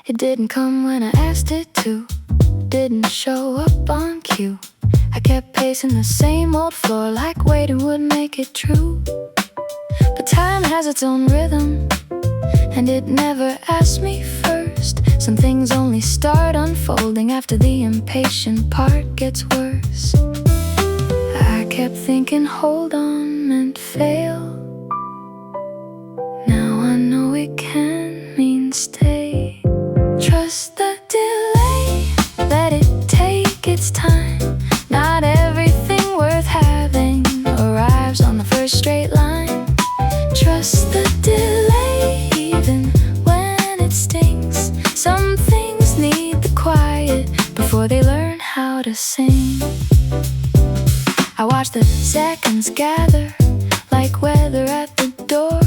It didn't come when I asked it to, didn't show up on cue. I kept pacing the same old floor like waiting would make it true. But time has its own rhythm, and it never asked me first. Some things only start unfolding after the impatient part gets worse. I kept thinking hold on meant fail. Now I know it can mean stay. Trust the delay, let it take its time. Not everything worth having arrives on the first straight line. Trust the delay, even when it stings. Some things need the quiet before they learn how to sing. I watch the seconds gather like weather at the door.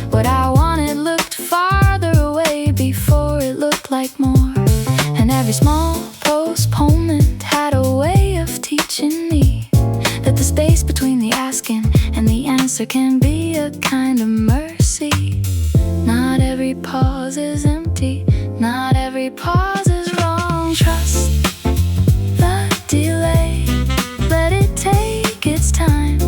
What I wanted looked farther away before it looked like more. And every small postponement had a way of teaching me that the space between the asking and the answer can be a kind of mercy. Not every pause is empty, not every pause is wrong. Trust the delay, let it take its time.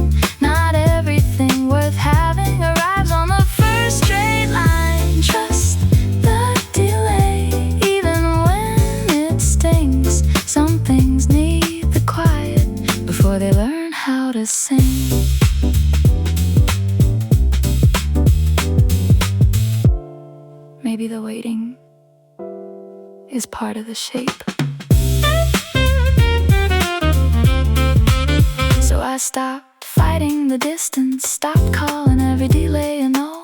Not everything worth having arrives on the first straight line. Trust the delay, even when it stings. Some things need the quiet before they learn how to sing. Maybe the waiting is part of the shape. So I stopped fighting the distance, stopped calling every delay a no.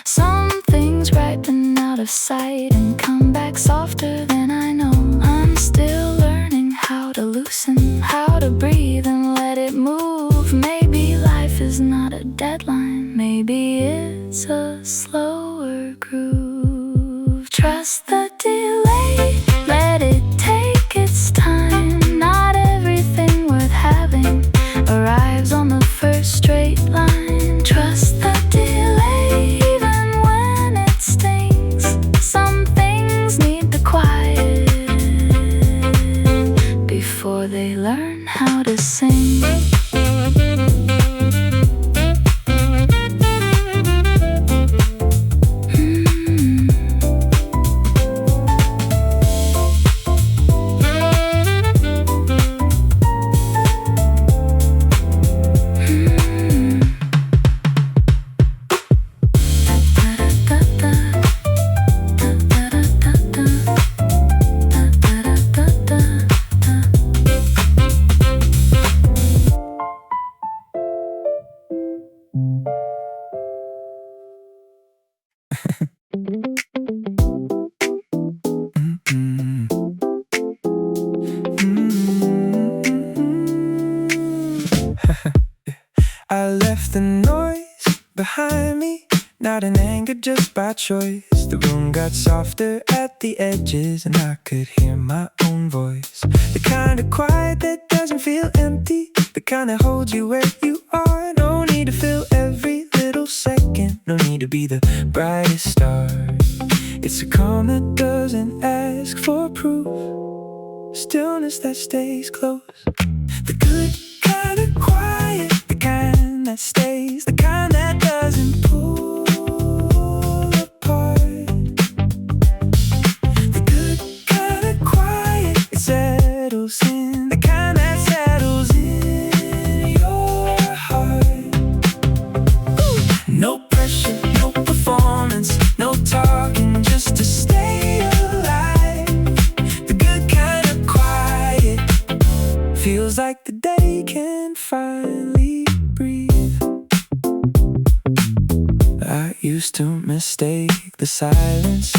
Some things ripen out of sight and come back softer than I know. I'm still learning how to loosen, how to breathe and let it move. Maybe life is not a deadline, maybe it's a slower groove. Trust the delay, let it take its time. Not everything worth having arrives on the first straight line. Trust the delay, even when it stings. Some things need the quiet before they learn how to sing. I left the noise behind me, not in anger, just by choice. The room got softer at the edges and I could hear my own voice. The kind of quiet that doesn't feel empty, the kind that holds you where you are. No need to fill every little second, no need to be the brightest star. It's a calm that doesn't ask for proof, stillness that stays close. The good kind of quiet, the kind that stays, the kind that doesn't pull apart. The good kind of quiet, it settles in, the kind that settles in your heart. Ooh. No pressure, no performance, no talking, just to stay alive. The good kind of quiet feels like the day can finally breathe. I used to mistake the silence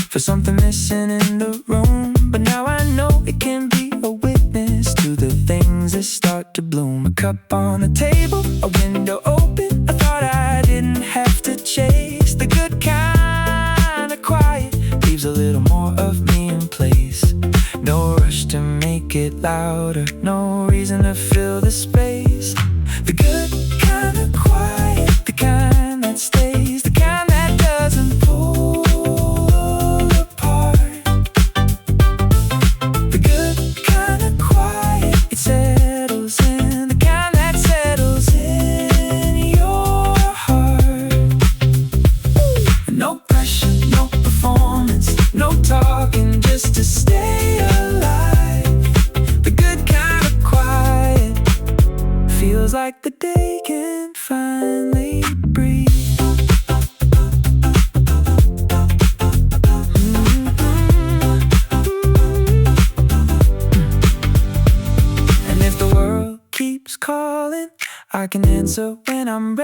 for something missing in the room, but now I know it can be a witness to the things that start to bloom. A cup on the table, a window open, I thought I didn't have to chase. The good kind of quiet leaves a little more of me in place. No rush to make it louder, no reason to fill the space. The good kind of quiet, the kind that stays, the kind that doesn't pull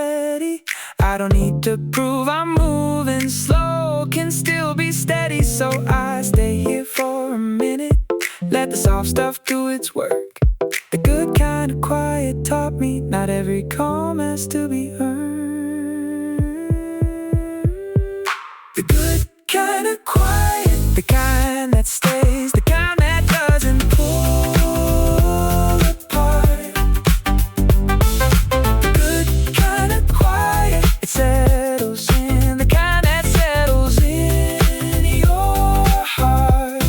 ready. I don't need to prove I'm moving slow, can still be steady. So I stay here for a minute, let the soft stuff do its work. The good kind of quiet taught me not every calm has to be earned. The good kind of quiet, the kind that stays, the kind that doesn't pull apart. The good kind of quiet, it settles in, the kind that settles in your heart.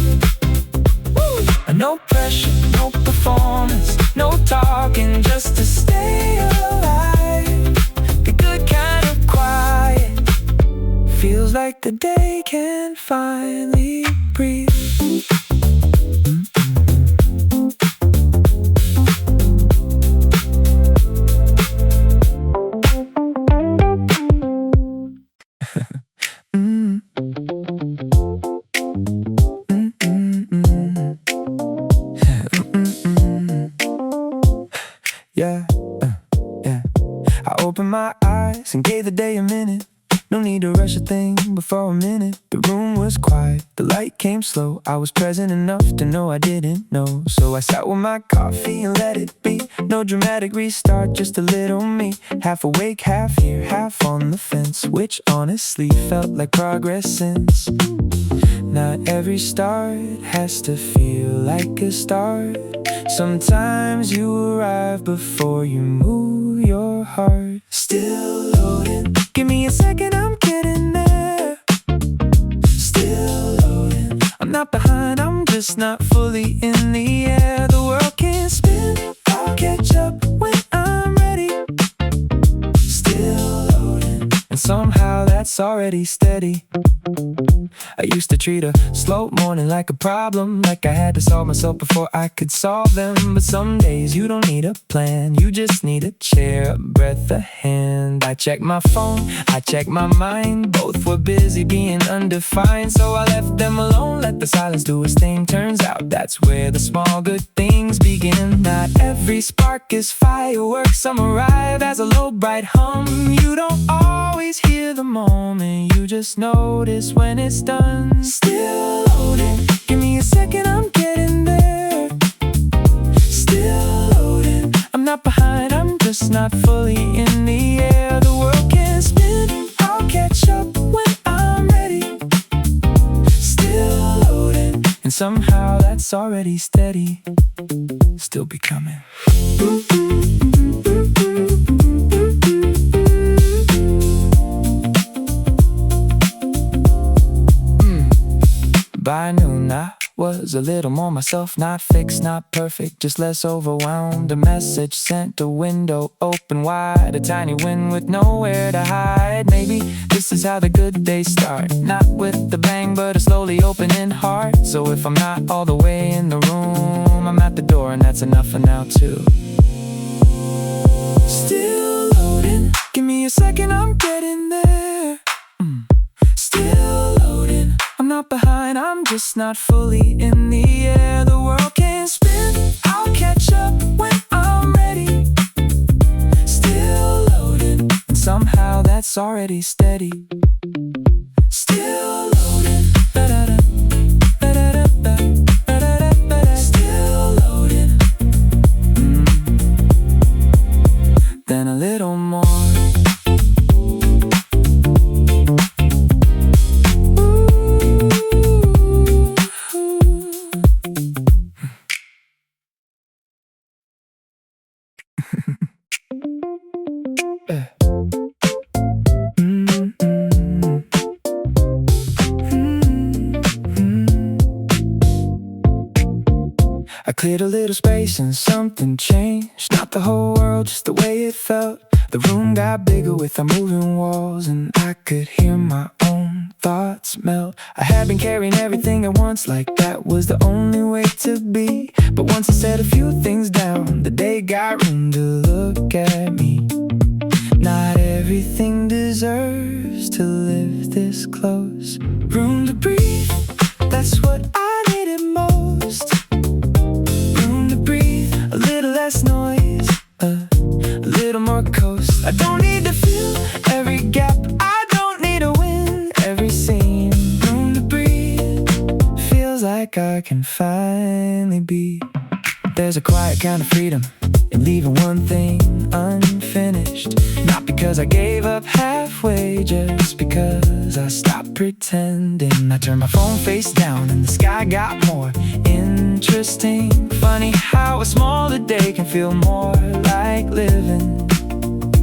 Woo! No pressure, no performance, no talking just to stay alive. The good kind of quiet feels like the day can finally breathe. Yeah, yeah. I opened my eyes and gave the day a minute. No need to rush a thing before a minute. The room was quiet, the light came slow. I was present enough to know I didn't know. So I sat with my coffee and let it be. No dramatic restart, just a little me. Half awake, half here, half on the fence, which honestly felt like progress since. Not every start has to feel like a start. Sometimes you arrive before you move your heart. Still loading, give me a second, I'm getting there. Still loading, I'm not behind, I'm just not fully in the air. The world can spin, I'll catch up when I'm ready. Still loading, and somehow that's already steady. I used to treat a slow morning like a problem, like I had to solve myself before I could solve them. But some days you don't need a plan, you just need a chair, a breath, a hand. I checked my phone, I checked my mind, both were busy being undefined. So I left them alone, let the silence do its thing. Turns out that's where the small good things begin. Not every spark is fireworks, some arrive as a low bright hum. You don't always hear the moment, you just notice when it's done. Still loading, give me a second, I'm getting there. Still loading, I'm not behind, I'm just not fully in the air. The world can spin, I'll catch up when I'm ready. Still loading, and somehow that's already steady. Still becoming. By noon I was a little more myself, not fixed, not perfect, just less overwhelmed. A message sent, a window open wide, a tiny wind with nowhere to hide. Maybe this is how the good days start, not with the bang but a slowly opening heart. So if I'm not all the way in the room, I'm at the door and that's enough for now too. Still loading, give me a second, I'm getting there. Still loading, I'm not behind, I'm just not fully in the air. The world can spin, I'll catch up when I'm ready. Still loading, and somehow that's already steady. Still loading, ba-da-da, ba-da-da, ba-da-da. Still loading, then a little more. I cleared a little space and something changed. Not the whole world, just the way it felt. The room got bigger with our moving walls, and I could hear my own thoughts melt. I had been carrying everything at once, like that was the only way to be. But once I said a few things down, the day got room to look at me. Not everything deserves to live this close. Room to breathe, that's what I needed most. Room to breathe, a little less noise, a little more coast. I don't need to feel like I can finally be. There's a quiet kind of freedom in leaving one thing unfinished. Not because I gave up halfway, just because I stopped pretending. I turned my phone face down and the sky got more interesting. Funny how a smaller day can feel more like living.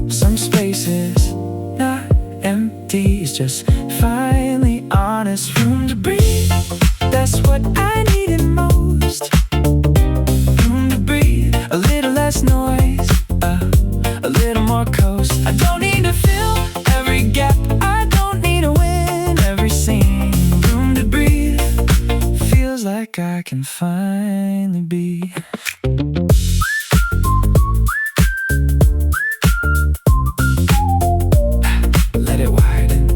Some spaces not empty, it's just finally honest. Room to breathe, that's what I needed most. Room to breathe, a little less noise, a little more coast. I don't need to fill every gap, I don't need to win every scene. Room to breathe, feels like I can finally be. Let it widen.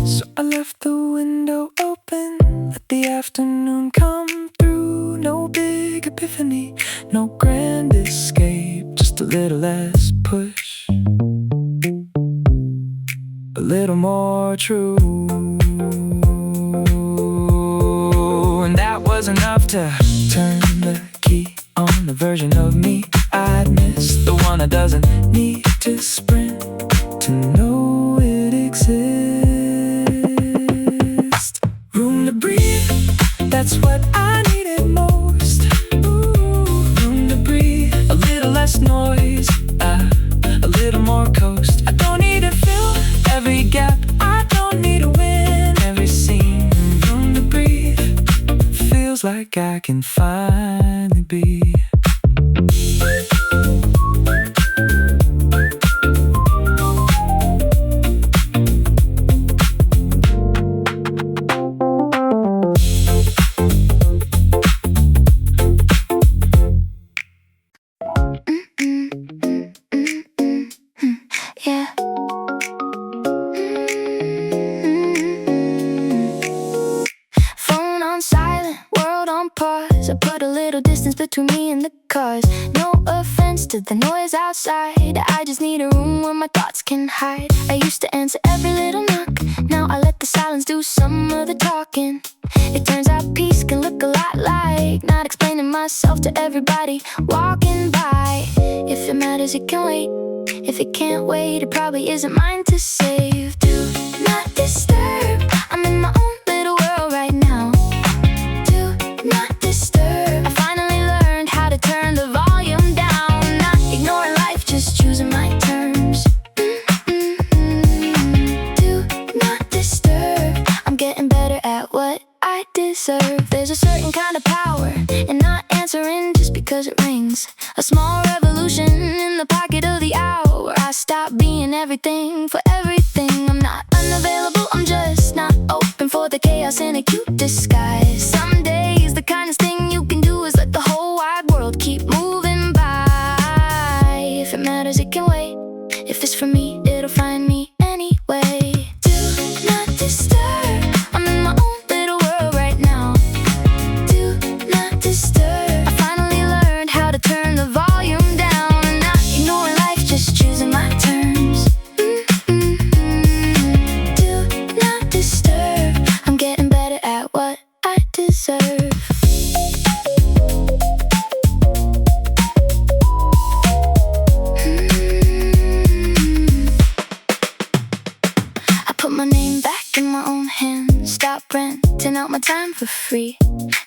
So I left the window open, let the afternoon come through. No big epiphany, no grand escape, just a little less push, a little more true. And that was enough to turn the key on the version of me I'd miss, the one that doesn't need to sprint to know it exists. Room to breathe, that's what I needed most. Ooh, room to breathe, a little less noise, a little more coast. I don't need to fill every gap, I don't need to win every scene. Room to breathe, feels like I can finally be. Yeah. Phone on silent, world on pause. I put a little distance between me and the cars. No offense to the noise outside, I just need a room where my thoughts can hide. I used to answer every little knock, now I let the silence do some of the talking. It turns out peace can look a lot like not explaining myself to everybody walking by. If it matters, it can wait. If it can't wait, it probably isn't mine to save. Do not disturb, I'm in my own little world right now. Do not disturb, I finally learned how to turn the volume down. Not ignoring life, just choosing my terms. Do not disturb, I'm getting better at what I deserve. There's a certain kind of power in not answering just because it rings. A small revolution in the pocket of the hour. I stop being everything for everything. I'm not unavailable, I'm just not open for the chaos in a cute disguise. Some days the kindest thing you can do is let the whole wide world keep moving by. If it matters, it can wait. If it's for me, it'll find me anyway. Do not disturb, I'm in my own little world right now. Do not disturb, I finally learned how to turn the volume down. Not ignoring life, just choosing my terms. Do not disturb, I'm getting better at what I deserve. I put my name back in my own hands, stop renting out my time for free.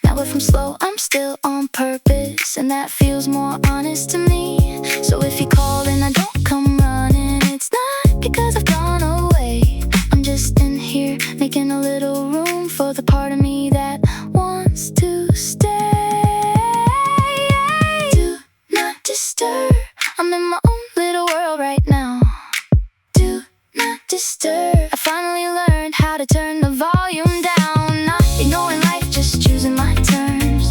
Now if I'm slow, I'm still on purpose, and that feels more honest to me. So if you call and I don't come running, it's not because I've gone away. I'm just in here making a little room for the part of me that wants to stay. Do not disturb, I'm in my own little world right now. Do not disturb, I finally learned how to turn the volume down. Not ignoring life, just choosing my terms.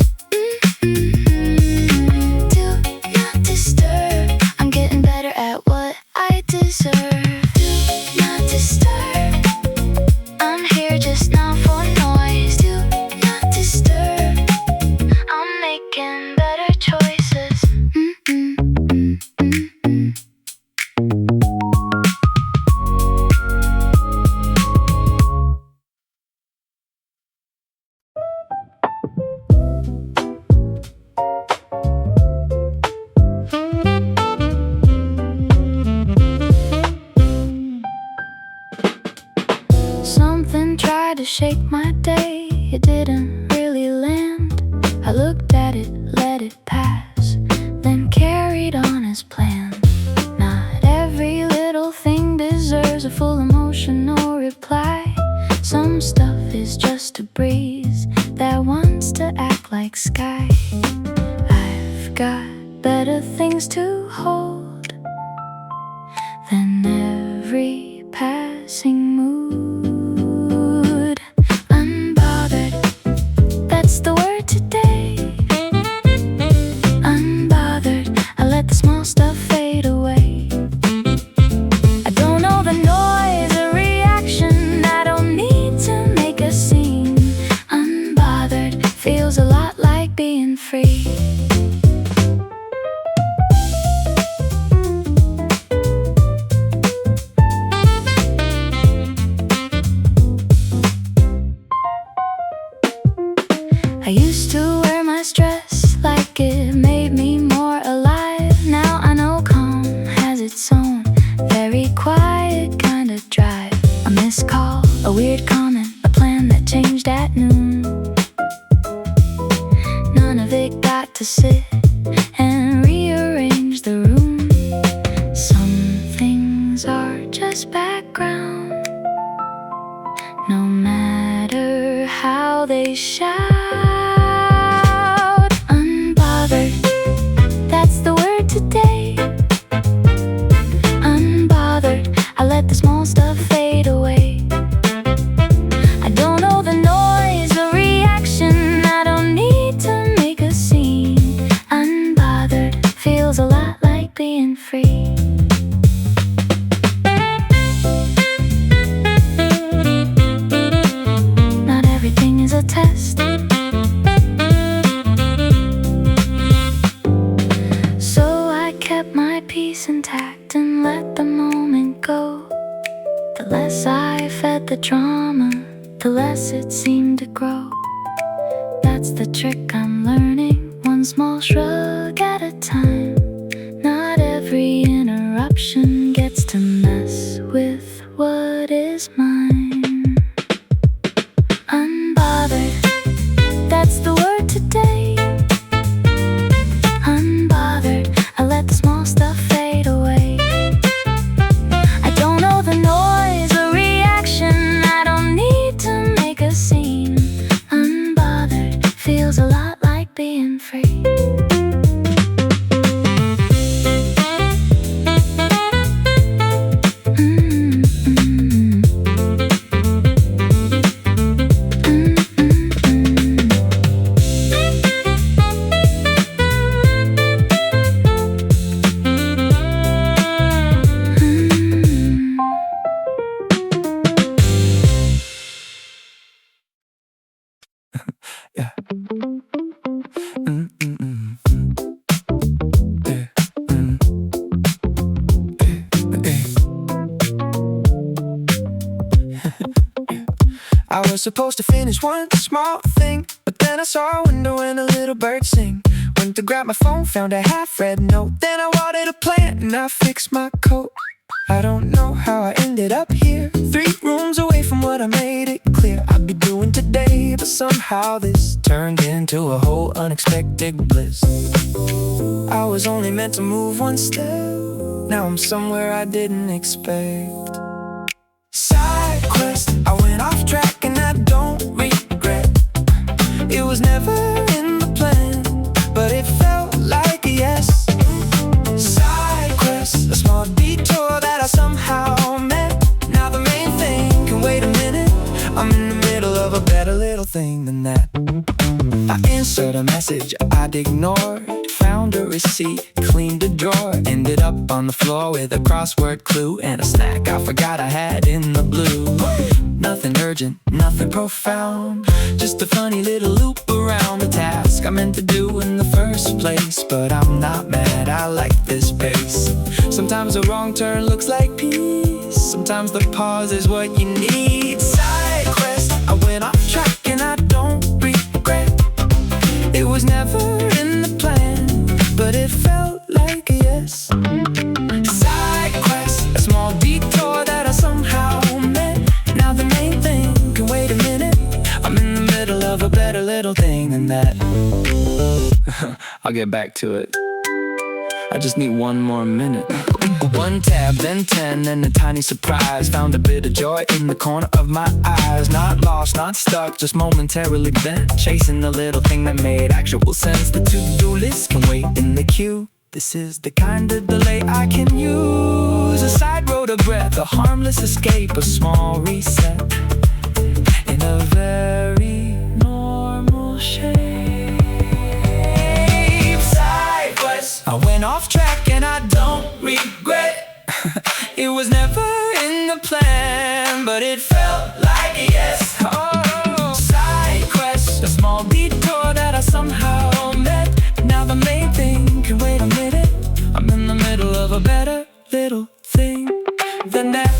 Do not disturb, I'm getting better at what I deserve. Do not disturb, I'm here just not for noise. Do not disturb, I'm making better choices. shake my day. It didn't really land. I looked at it, let it pass, then carried on as planned. Not every little thing deserves a full emotional reply. Some stuff is just a breeze that wants to act like sky. I've got better things to hold than every passing mood. Unbothered, that's the word today. Unbothered, I let the small stuff fade away. I don't know the noise or reaction, I don't need to make a scene. Unbothered feels a lot like being free. I used to wear my stress like it made me more alive. Now I know calm has its own very quiet kind of drive. A missed call, a weird comment, a plan that changed at noon. None of it got to sit and rearrange the room. Some things are just background, no matter how they shout. Unbothered, that's the word today. Unbothered, I let the small stuff fade away. I don't know the noise or reaction, I don't need to make a scene. Unbothered feels a lot like being free. Not everything is a test, so I kept my peace intact and let the moment go. The less I fed the drama, the less it seemed to grow. That's the trick I'm learning, one small shrug at a time. Not every interruption gets to mess with what is mine. Unbothered, that's the word today. Unbothered, I let the small stuff fade away. I don't know the noise or reaction, I don't need to make a scene. Unbothered feels a lot like being free. Yeah. I was supposed to finish one small thing, but then I saw a window and a little bird sing. Went to grab my phone, found a half-read note. Then I watered a plant and I fixed my coat. I don't know how I ended up here, 3 rooms away from what I made it clear I'd be doing today, but somehow this turned into a whole unexpected bliss. I was only meant to move one step, now I'm somewhere I didn't expect. Side quest, I went off track and I don't regret. It was never in the plan, but it felt like a yes. Side quest, a small detour that I somehow met. Now the main thing can wait a minute, I'm in the middle of a better little thing than that. I answered a message I'd ignored, found a receipt, cleaned a drawer, ended up on the floor with a crossword clue and a snack I forgot I had in the blue. Nothing urgent, nothing profound, just a funny little loop around the task I meant to do in the first place. But I'm not mad, I like this pace. Sometimes a wrong turn looks like peace, sometimes the pause is what you need. Side quest, I went off track and I don't regret. It was never in the plan, but it felt like a yes. Side quest, a small detour that I somehow met. Now the main thing can wait a minute, that. I'll get back to it. I just need one more minute. One tab, then 10, and a tiny surprise. Found a bit of joy in the corner of my eyes. Not lost, not stuck, just momentarily bent, chasing the little thing that made actual sense. The to-do list can wait in the queue. This is the kind of delay I can use. A side road, a breath, a harmless escape, a small reset in a very normal shape. Sideways, I went off track and I don't regret. It was never in the plan, but it felt like a yes. Oh, side quest, a small detour that I somehow met. Now the main thing can wait a minute. I'm in the middle of a better little thing than that.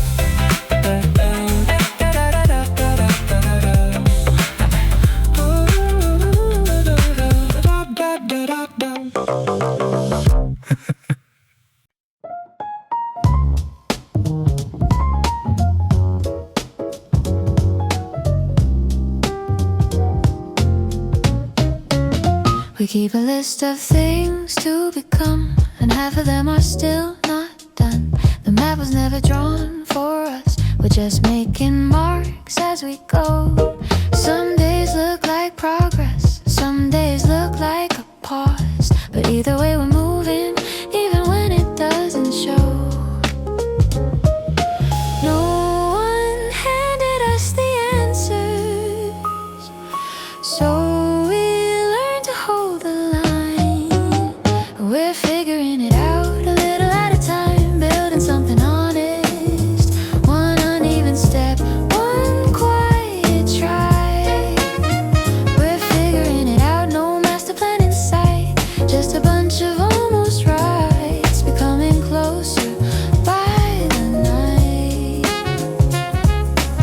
We keep a list of things to become, and half of them are still not done. The map was never drawn for us, we're just making marks as we go. Some days look like progress, some days look like a pause, but either way we're moving, even when it doesn't show. No one handed us the answers, so we're figuring it out a little at a time, building something honest. One uneven step, one quiet try. We're figuring it out, no master plan in sight, just a bunch of almost rights, becoming closer by the night.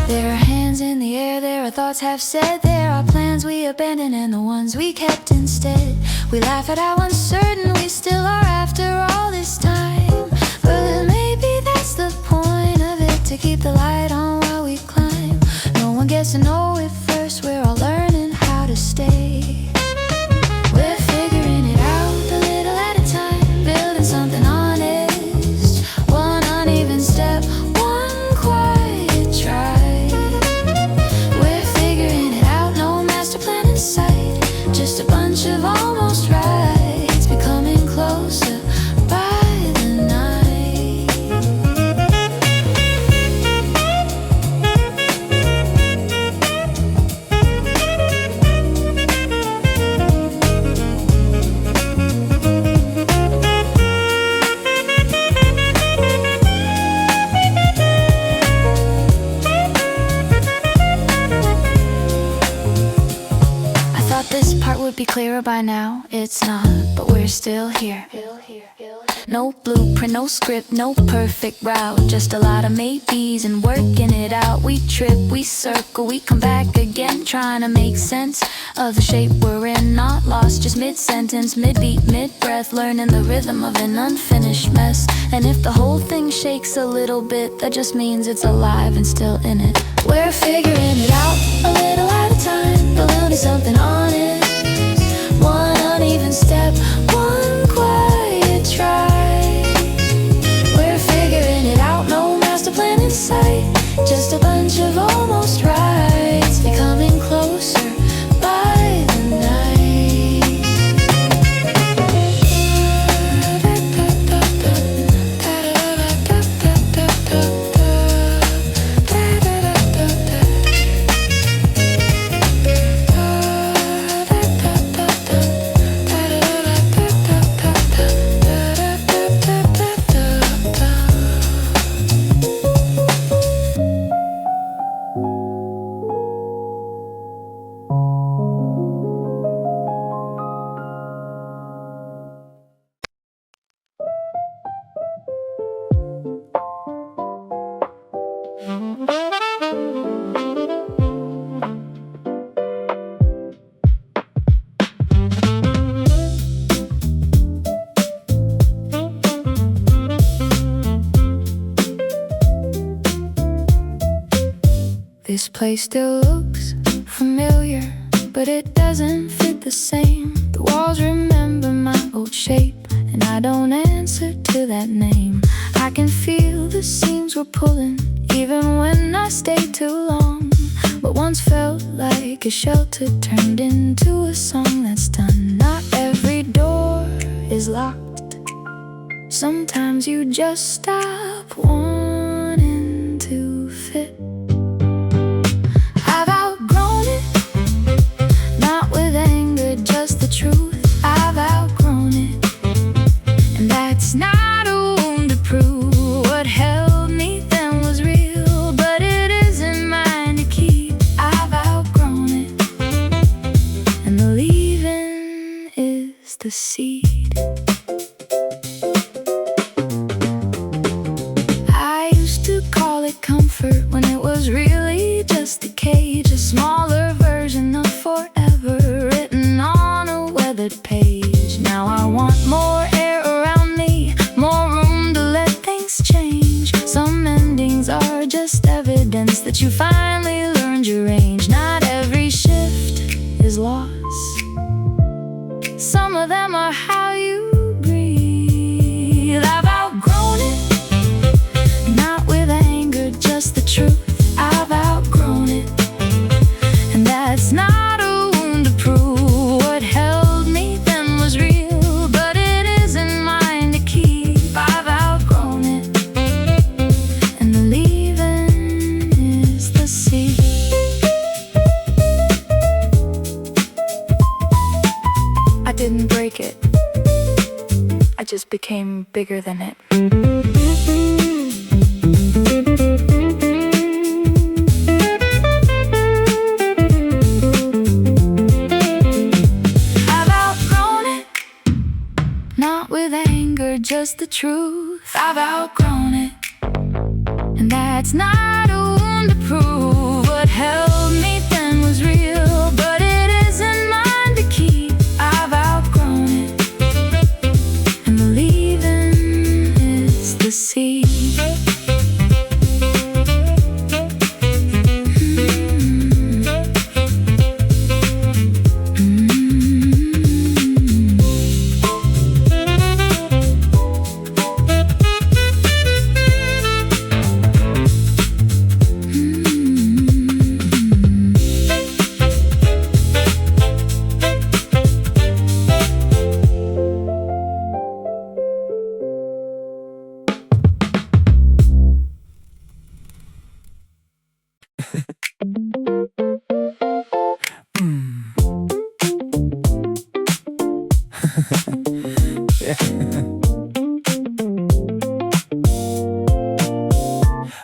There are hands in the air, there are thoughts half said, there are plans we abandoned and the ones we kept instead. We laugh at how uncertain we still are after all this time, but maybe that's the point of it, to keep the light on while we climb. No one gets to know it first, we're all learning how to stay. We're figuring it out a little at a time, building something honest. One uneven step, one quiet try. We're figuring it out, no master plan in sight, just a bunch of almost rights, becoming closer by the night. I thought this part would be clearer by now, it's not, but we're still here. No blueprint, no script, no perfect route, just a lot of maybes and working it out. We trip, we circle, we come back again, trying to make sense of the shape we're in. Not lost, just mid-sentence, mid-beat, mid-breath, learning the rhythm of an unfinished mess. And if the whole thing shakes a little bit, that just means it's alive and still in it. We're figuring it out a little at a time, ballooning something honest. One uneven step, one quiet try. We're figuring it out, no master plan in sight, just a bunch of almost rights, becoming closer by the night. This place still looks familiar, but it doesn't fit the the same. The walls remember my old shape, and I don't answer to that name. I can feel the seams were pulling, even when I stayed too long. What once felt like a shelter turned into a song that's done. Not every door is locked. Sometimes you just stop wanting to fit. I've outgrown it, not with anger, just the truth. I've outgrown it, and that's not a wound to prove. What held me then was real, but it isn't mine to keep. I've outgrown it, and the leaving is the seed. I used to call it comfort when it was really just a cage, a smaller version of forever written on a weathered page. Now I want more air around me, more room to let things change. Some endings are just evidence that you finally learned your range. Not every shift is loss. Some of them are how you breathe. I've outgrown it, not with anger, just the truth. I've outgrown it, and that's not a wound to prove. What held me then was real, but it isn't mine to keep. I've outgrown it, and the leaving is the seed. I didn't break it, I just became bigger than it. I've outgrown it, not with anger, just the truth. I've outgrown it, and that's not a wound to prove. What held me then was real, but it isn't mine to keep. I've outgrown it, and the leaving is the seed.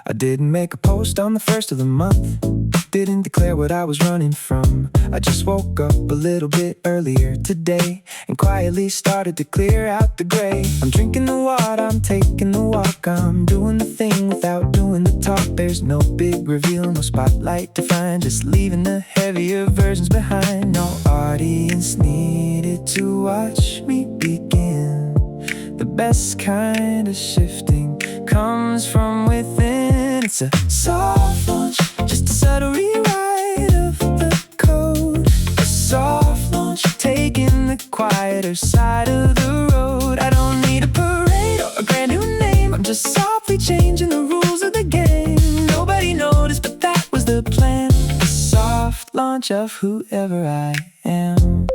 I didn't make a post on the first of the month, didn't declare what I was running from. I just woke up a little bit earlier today and quietly started to clear out the gray. I'm drinking the water, I'm taking the walk, I'm doing the thing without doing the talk. There's no big reveal, no spotlight to find, just leaving the heavier versions behind. No audience needed to watch me begin. The best kind of shifting comes from within. It's a soft launch, just a subtle rewrite of the code. A soft launch, taking the quieter side of the road. I don't need a parade or a brand new name, I'm just softly changing the rules of the game. Nobody noticed, but that was the plan. A soft launch of whoever I am.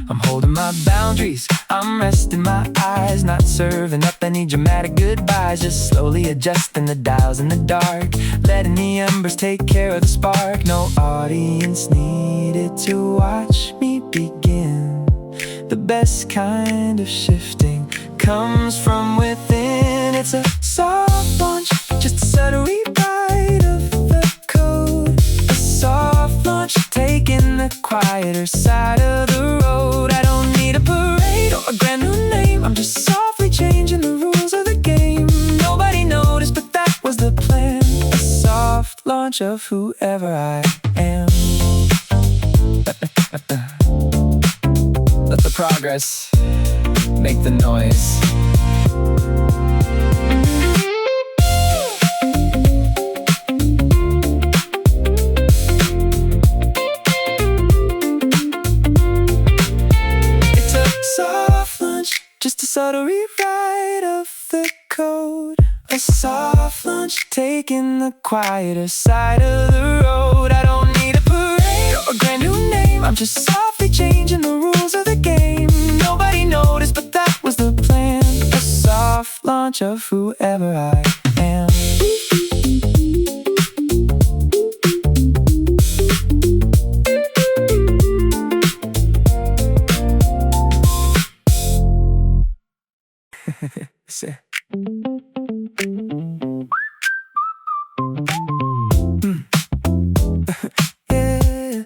I'm holding my boundaries, I'm resting my eyes, not serving up any dramatic goodbyes, just slowly adjusting the dials in the dark, letting the embers take care of the spark. No audience needed to watch me begin. The best kind of shifting comes from within. It's a soft launch, just a subtle rewrite of the code. A soft launch, taking the quieter side of the road. I don't need a parade or a brand new name, I'm just softly changing the rules of the game. Nobody noticed, but that was the plan. A soft launch of whoever I am. Let the progress make the noise. soft lunch, taking the quieter side of the road. I don't need a parade or a grand new name, I'm just softly changing the rules of the game. Nobody noticed, but that was the plan. A soft launch of whoever I am. Say. Yeah.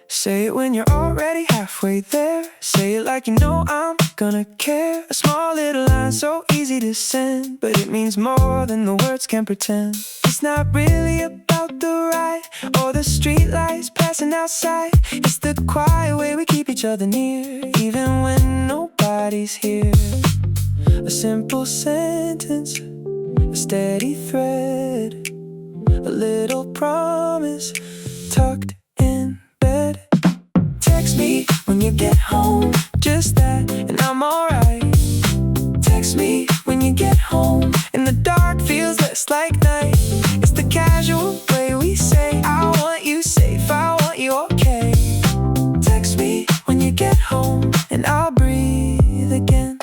Say it when you're already halfway there. Say it like you know I'm gonna care. A small little line so easy to send, but it means more than the words can pretend. It's not really about the ride or the street lights passing outside. It's the quiet way we keep each other near, even when nobody's here. A simple sentence, a steady thread, a little promise tucked in bed. Text me when you get home, just that, and I'm alright. Text me when you get home, and the dark feels less like night. It's the casual way we say, I want you safe, I want you okay. Text me when you get home, and I'll breathe again.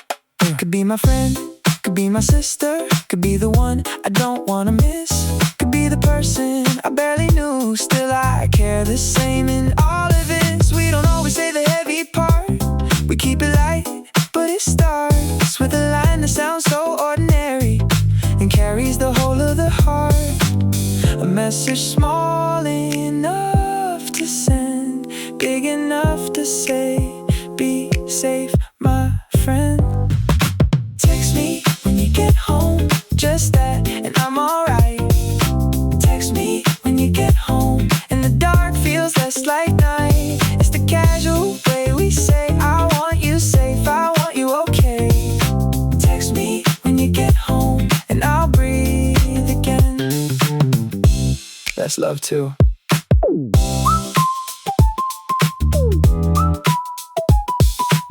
Could be my friend, could be my sister, could be the one I don't wanna miss. Could be the person I barely knew, still I care the same in all of this. We don't always say the heavy part, we keep it light, but it starts with a line that sounds so ordinary and carries the whole of the heart. A message small enough to send, big enough to say, be safe, my friend. Text me when you get home, just that, and I'm alright. Text me when you get home, and the dark feels less like night. It's the casual way we say, I want you safe, I want you okay. Text me when you get home, and I'll breathe again. That's love too.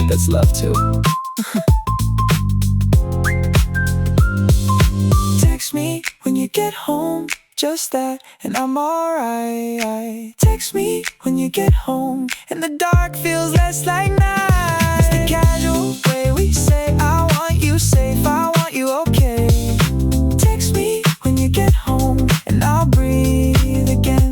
That's love too. Text me when you get home, just that, and I'm alright. Text me when you get home, and the dark feels less like night. It's the casual way we say, I want you safe, I want you okay. Text me when you get home, and I'll breathe again.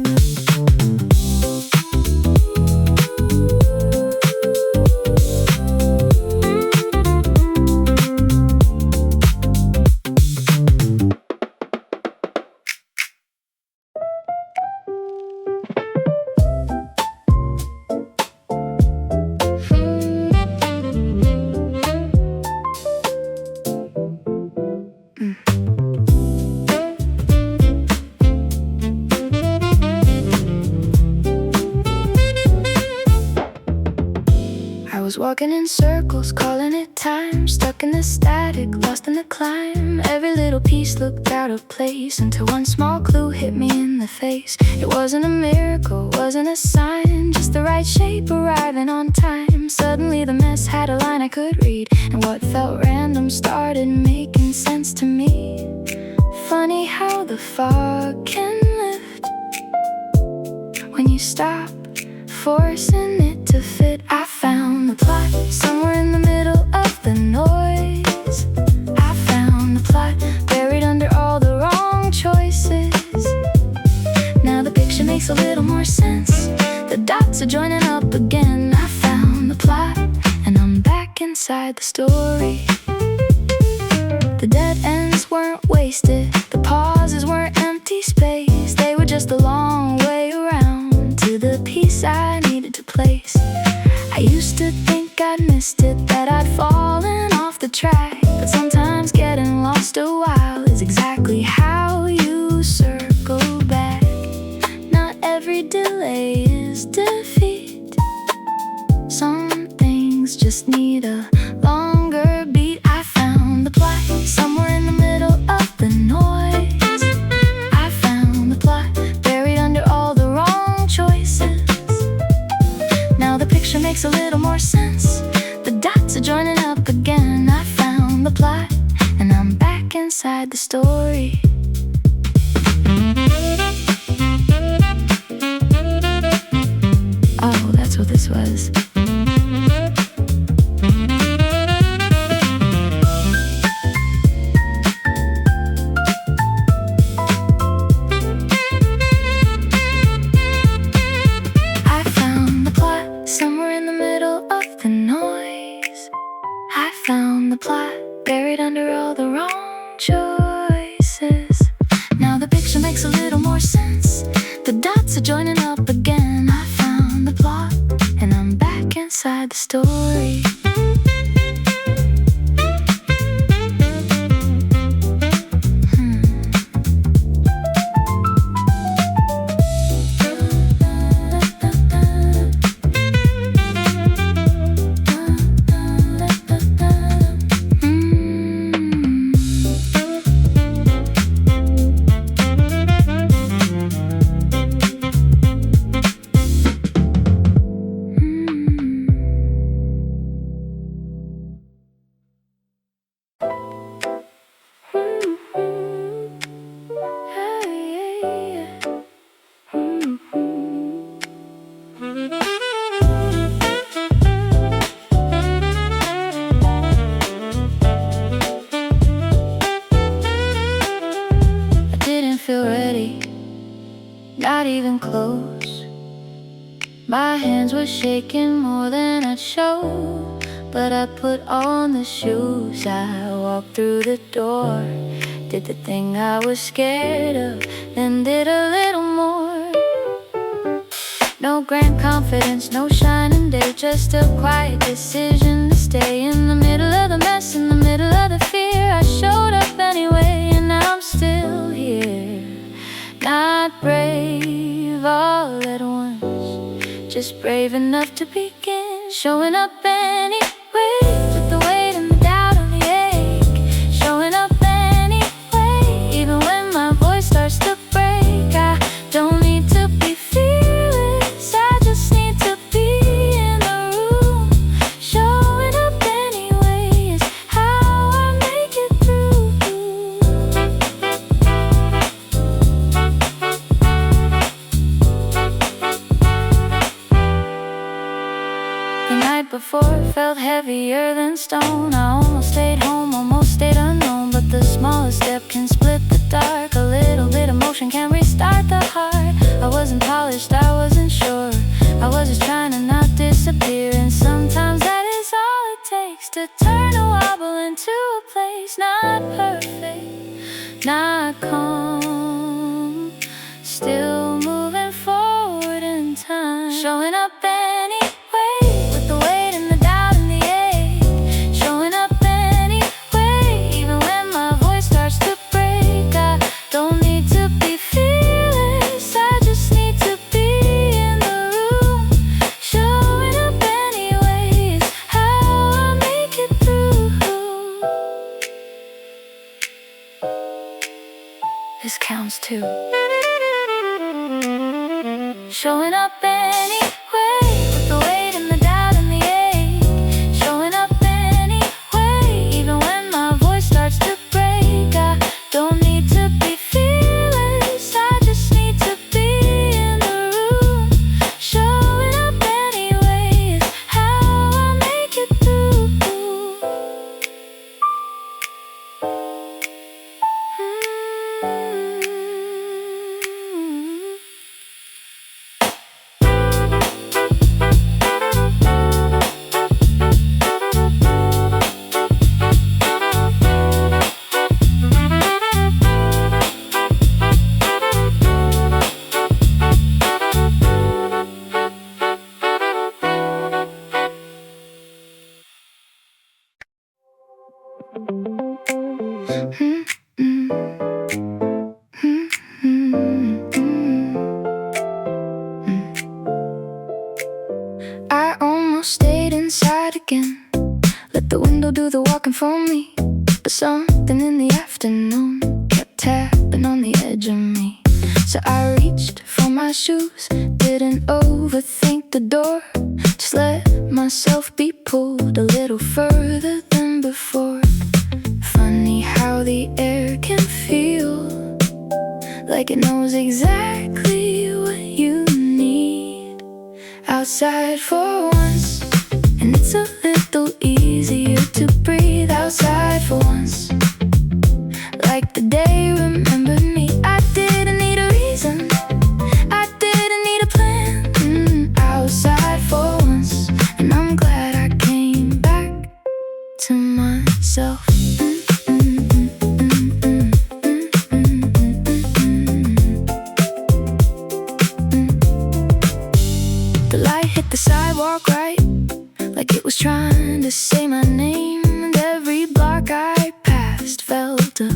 Was walking in circles, calling it time, stuck in the static, lost in the climb. Every little piece looked out of place until one small clue hit me in the face. It wasn't a miracle, wasn't a sign, just the right shape arriving on time. Suddenly the mess had a line I could read, and what felt random started making sense to me. Funny how the fog can lift when you stop forcing it to fit. I found the plot somewhere in the middle of the noise. I found the plot buried under all the wrong choices. Now the picture makes a little more sense, the dots are joining up again. I found the plot, and I'm back inside the story. The dead ends weren't wasted, the pauses weren't empty space. They were just a long way around to the piece I needed to place. I used to think I'd missed it, that I'd fallen off the track, but sometimes getting lost a while is exactly how you circle back. Not every delay is defeat, some things just need a longer beat. I found the plot somewhere in the middle of the noise. I found the plot buried under all the wrong choices. Now the picture makes a little more sense, the are joining up again. I found the plot, and I'm back inside the story. Oh, that's what this was. I found the plot somewhere in the middle of the noise. I found the plot buried under all the wrong choices. Now the picture makes a little more sense. The dots are joining up again. I found the plot, and I'm back inside the story. Feel ready, not even close. My hands were shaking more than I'd show, but I put on the shoes. I walked through the door, did the thing I was scared of, then did a little more. No grand confidence, no shining day, just a quiet decision to stay in the middle of the mess, in the middle of the fear. I showed up anyway, and now I'm still here. Not brave all at once, just brave enough to begin. Showing up anyway, with the weight and the doubt and the ache. Showing up anyway, even when my voice starts to break. I don't need to be fearless, I just need to be in the room. Showing up anyway is how I make it through. The night before felt heavier than stone. I almost stayed home, almost stayed unknown. But the smallest step can split the dark. A little bit of motion can restart the heart. I wasn't polished, I wasn't sure. I was just trying to not disappear. And sometimes that is all it takes to turn a wobble into a place. Not perfect, not calm, still moving forward in time. Showing up anyway, with the weight and the doubt and the ache. Showing up anyway, even when my voice starts to break. I don't need to be fearless, I just need to be in the room. Showing up anyway is how I make it through. This counts too. Showing up anyway, with the weight and the doubt and the ache. Showing up anyway, even when my voice starts to break. I don't need to be fearless, I just need to be in the room. Showing up anyway is how I make it through. I almost stayed inside again, let the window do the walking for me. But something in the afternoon kept tapping on the edge of me. So I reached for my shoes, didn't overthink the door, just let myself be pulled a little further smoother than before. Funny how the air can feel like it knows exactly what you need outside for once. And it's a little easier to breathe outside for once. Like the day remembered me. I didn't need a reason, I didn't need a plan. Outside for once, and I'm glad I came back to myself. The light hit the sidewalk right, like it was trying to say my name. And every block I passed felt a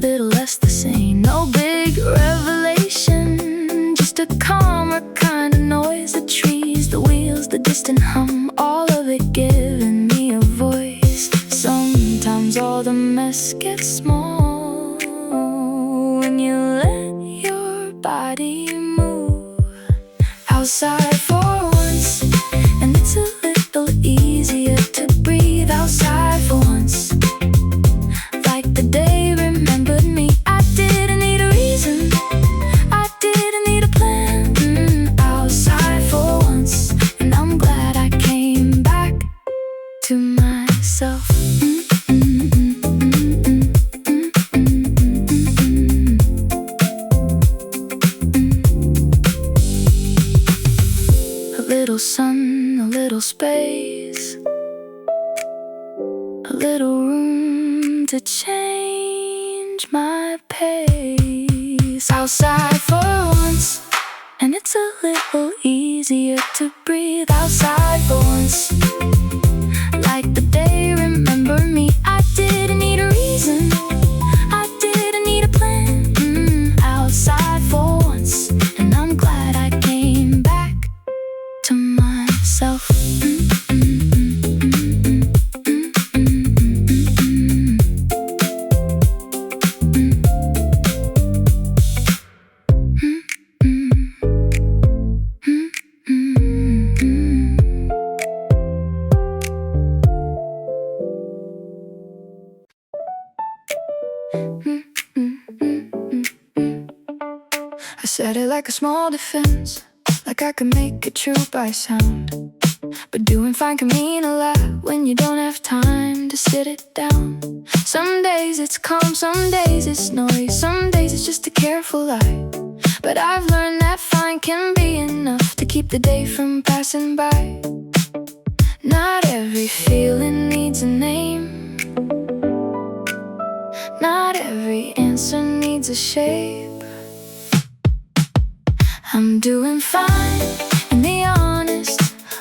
little less the same. No big revelation, just a calmer kind of noise. The trees, the wheels, the distant hum, all of it giving me a voice. Sometimes all the mess gets small when you let your body move outside for once. And it's a little easier to breathe outside for once. Like the day remembered me. I didn't need a reason, I didn't need a plan. Outside for once, and I'm glad I came back to myself. A little sun, a little space, a little room to change my pace. Outside for once, and it's a little easier to breathe outside for once. Like the day remembered me. I didn't need a reason, I didn't need a plan. Outside for once, and I'm glad I came back to myself. I said it like a small defense, like I could make it true by sound. But doing fine can mean a lot when you don't have time to sit it down. Some days it's calm, some days it's noise, some days it's just a careful lie. But I've learned that fine can be enough to keep the day from passing by. Not every feeling needs a name, not every answer needs a shape. I'm doing fine in the honest,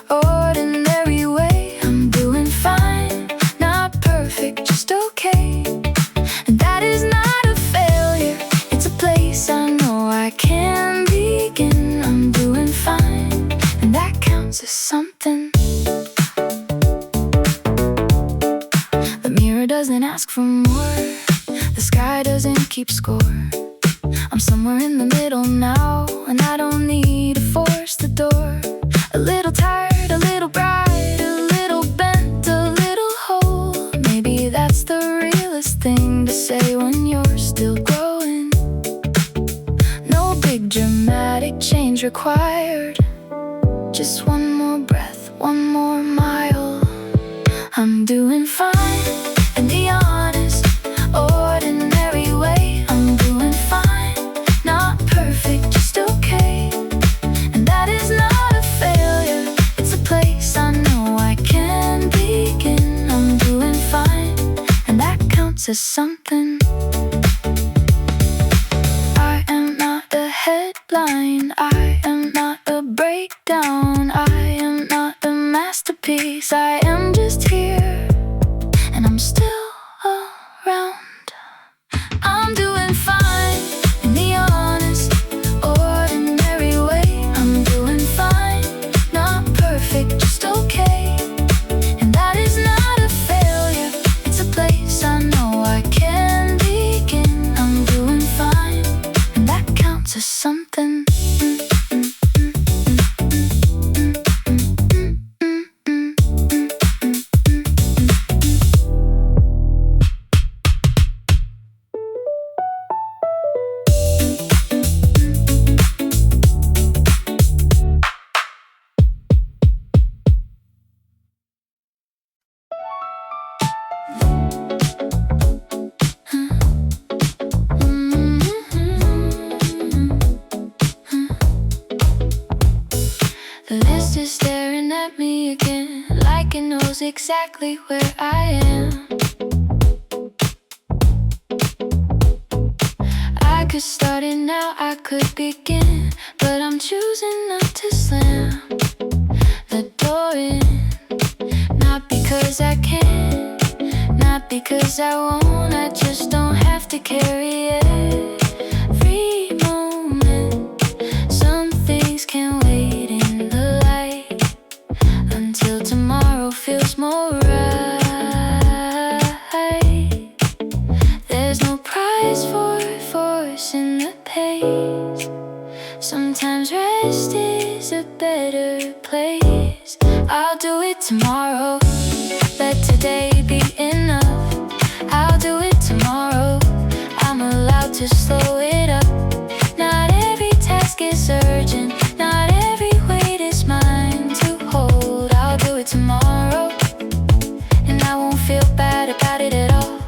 ordinary way. I'm doing fine, not perfect, just okay. And that is not a failure, it's a place I know I can begin. I'm doing fine, and that counts as something. The mirror doesn't ask for more, the sky doesn't keep score. I'm somewhere in the middle now, and I don't need to force the door. A little tired, a little bright, a little bent, a little whole. Maybe that's the realest thing to say when you're still growing. No big dramatic change required, just one more breath, one more mile. I'm doing fine in the honest, ordinary way. I'm doing fine, not perfect, just okay. And that is not a failure, it's a place I know I can begin. I'm doing fine, and that counts as something. I am not a headline, I am not a breakdown, I am not a masterpiece. I am just here, and I'm still around. I'm doing fine in the honest, ordinary way. I'm doing fine, not perfect, just okay. And that is not a failure, it's a place I know I can be. knows exactly where I am. I could start it now, I could begin, but I'm choosing not to slam the door in. Not because I can, not because I won't, I just don't have to carry every moment. Some things can wait in the light until tomorrow feels more right. There's no prize for forcing the pace. Sometimes rest is a better place. I'll do it tomorrow, let today be enough. I'll do it tomorrow, I'm allowed to slow it up. Not every task is urgent, not every weight is mine to hold. I'll do it tomorrow, and I won't feel bad about it at all.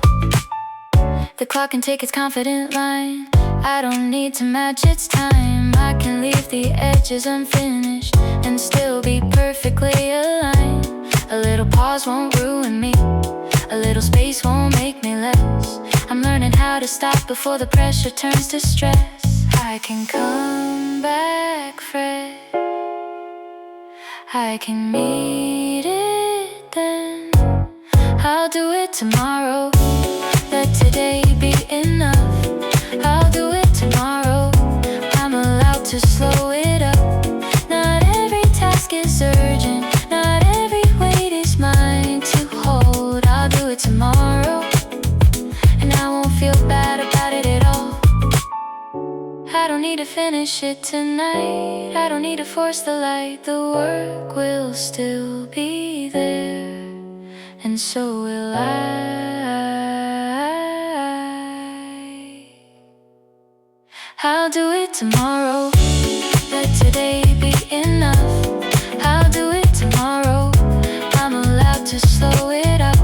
The clock can take its confident line, I don't need to match its time. I can leave the edges unfinished and still be perfectly aligned. A little pause won't ruin me, a little space won't make me less. I'm learning how to stop before the pressure turns to stress. I can come back fresh, I can meet it then. I'll do it tomorrow, let today be enough. I'll do it tomorrow, I'm allowed to slow it up. Not every task is urgent, not every weight is mine to hold. I'll do it tomorrow, and I won't feel bad about it at all. I don't need to finish it tonight, I don't need to force the light. The work will still be there, and so will I'll do it tomorrow, let today be enough. I'll do it tomorrow, I'm allowed to slow it up.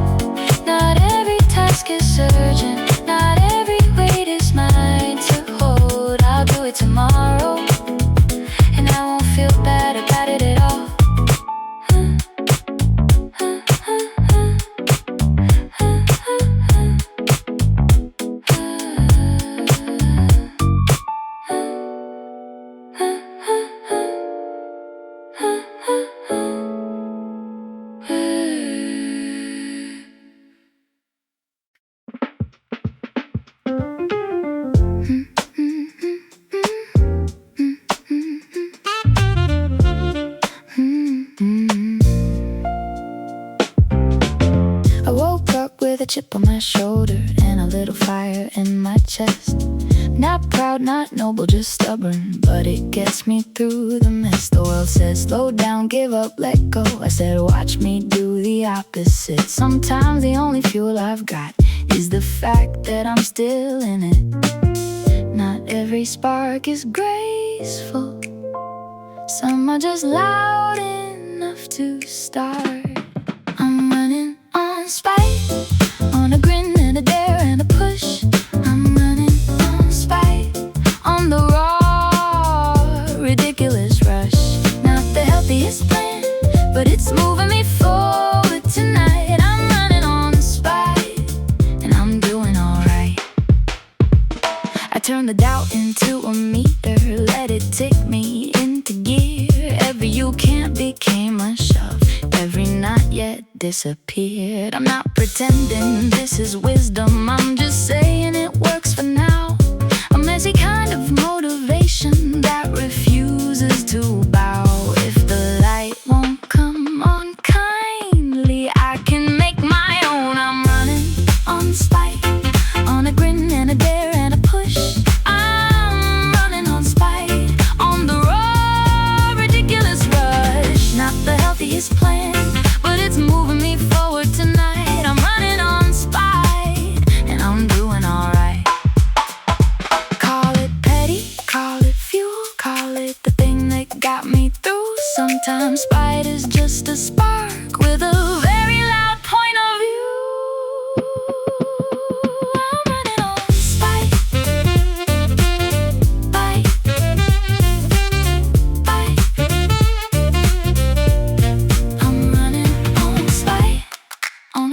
Not every task is urgent, not every weight is mine to hold. I'll do it tomorrow, and I won't feel bad about it at all. I woke up with a chip on my shoulder and a little fire in my chest. Not proud, not noble, just stubborn, but it gets me through the mess. The world says slow down, give up, let go. I said watch me do the opposite. Sometimes the only fuel I've got is the fact that I'm still in it. Not every spark is graceful, some are just loud enough to start. I'm running on spite, on a grin and a dare and a push. I'm running on spite, on the raw, ridiculous rush. Not the healthiest plan, but it's moving me forward tonight. I'm running on spite, and I'm doing alright. I turn the doubt into a meter, let it tick me into gear. Every you can't became a shove, every not yet disappeared. I'm not pretending this is wisdom, I'm just saying it works for now. A messy kind of motivation that refuses to bow. If the light won't come on kindly, I can make my own. I'm running on spite, on a grin and a dare and a push. I'm running on spite, on the raw, ridiculous rush. Not the healthiest plan, but it's moving me forward tonight. I'm running on spite, and I'm doing alright. Call it petty, call it fuel, call it the thing that got me through.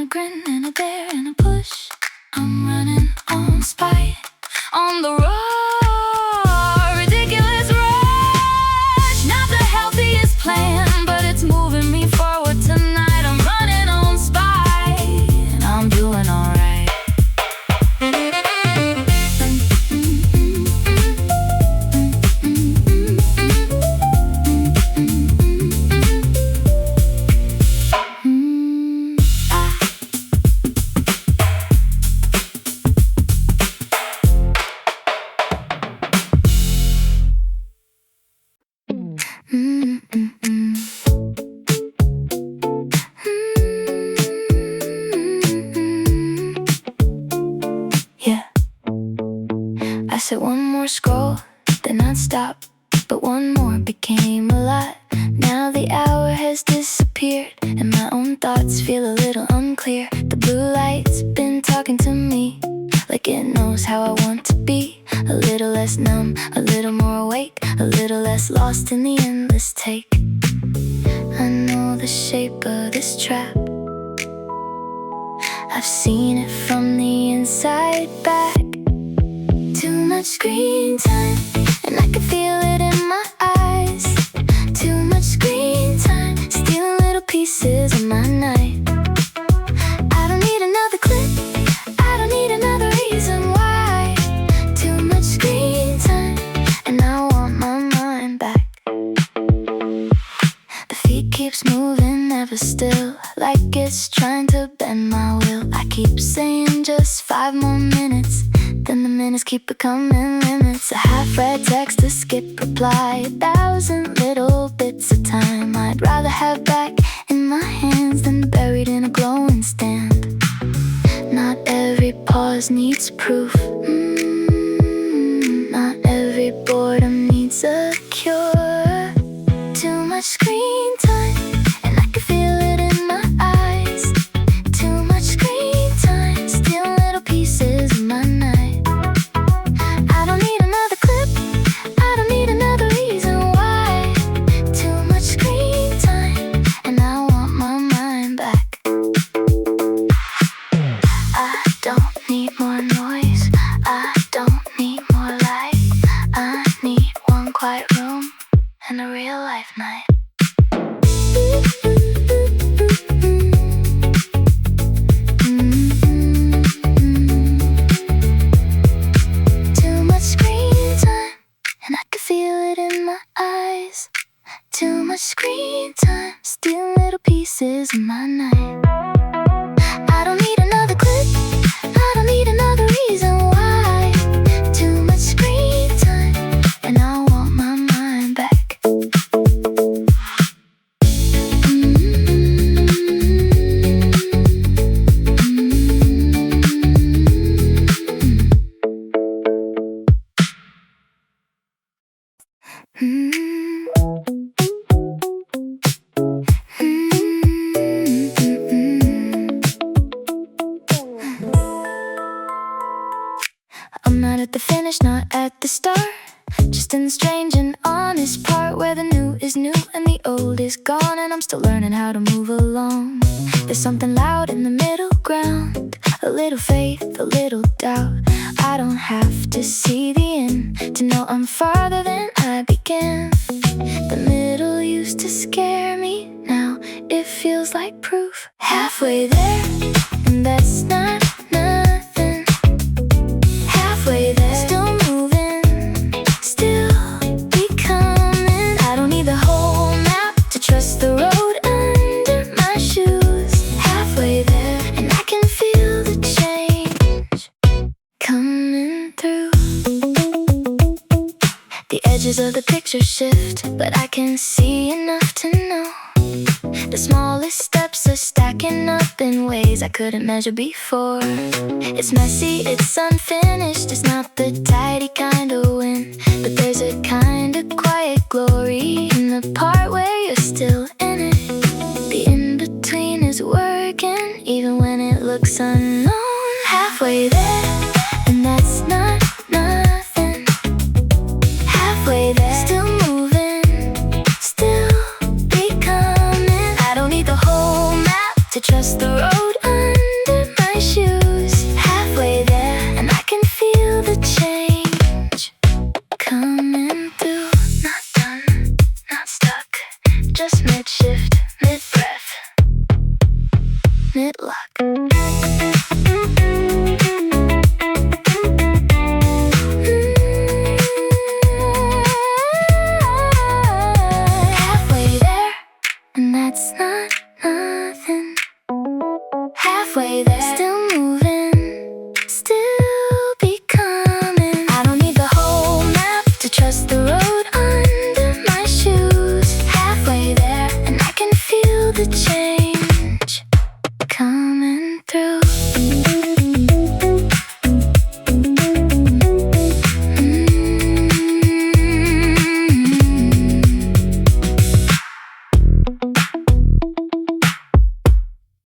a grin and a bear and a push. I'm running on spite, on the raw, ridiculous rush. Not the healthiest plan, but it's moving me forward tonight. I'm running on spite, and I'm doing alright. Yeah, I said one more scroll, then I'd stop, but one more became a lot. Now the hour has disappeared, and my own thoughts feel a little unclear. The blue light's been talking to me, like it knows how I want to be. A little less numb, a little more awake, a little less lost in the endless take. I know the shape of this trap, I've seen it from the inside back. Too much screen time, and I can feel it in my eyes. Too much screen time, stealing little pieces of my night. I don't need another clip, I don't need another reason why. Too much screen time, and I want my mind back. The feet keeps moving ever still, like it's trying to bend my will. I keep saying just 5 more minutes, then the minutes keep becoming limits. A half-read text, a skip reply, 1,000 little bits of time I'd rather have back in my hands than buried in a glowing stand. Not every pause needs proof, not every boredom needs a cure. Too much screen time, and I can feel it in my eyes. Too much screen time, stealing little pieces of my night. I don't need another clip, I don't need another reason why. Too much screen time, and I want my mind back. I don't need more noise, I don't need more light. I need one quiet room and a real life night. Too much screen time, and I can feel it in my eyes. Too much screen time, stealing little pieces of my night. I don't need another clip, I don't need another reason why. Too much screen time, and I want my mind back. I'm not at the finish, not at the start, just in the strange and honest part where the new is new and the old is gone, and I'm still learning how to move along. There's something loud in the middle ground, a little faith, a little doubt. I don't have to see the end to know I'm farther than I began. The middle used to scare me, now it feels like proof. Halfway there, and that's not nothing. Halfway there, still moving, still becoming. I don't need the whole map to trust the road under my shoes. Halfway there, and I can feel the change coming through. The edges of the picture shift, but I can see enough to know the smallest steps are stacking up in ways I couldn't measure before. It's messy, it's unfinished, it's not the tidy kind of win, but there's a kind of quiet glory in the part where you're still in it. The in-between is working, even when it looks unknown. Halfway there, and that's not nothing. Halfway there, still moving, still becoming. I don't need the whole map to trust the road my shoes. Halfway there, and I can feel the change coming through. Not done, not stuck, just mid-shift, mid-breath, mid-lock. Halfway there, and that's not nothing. Halfway there, still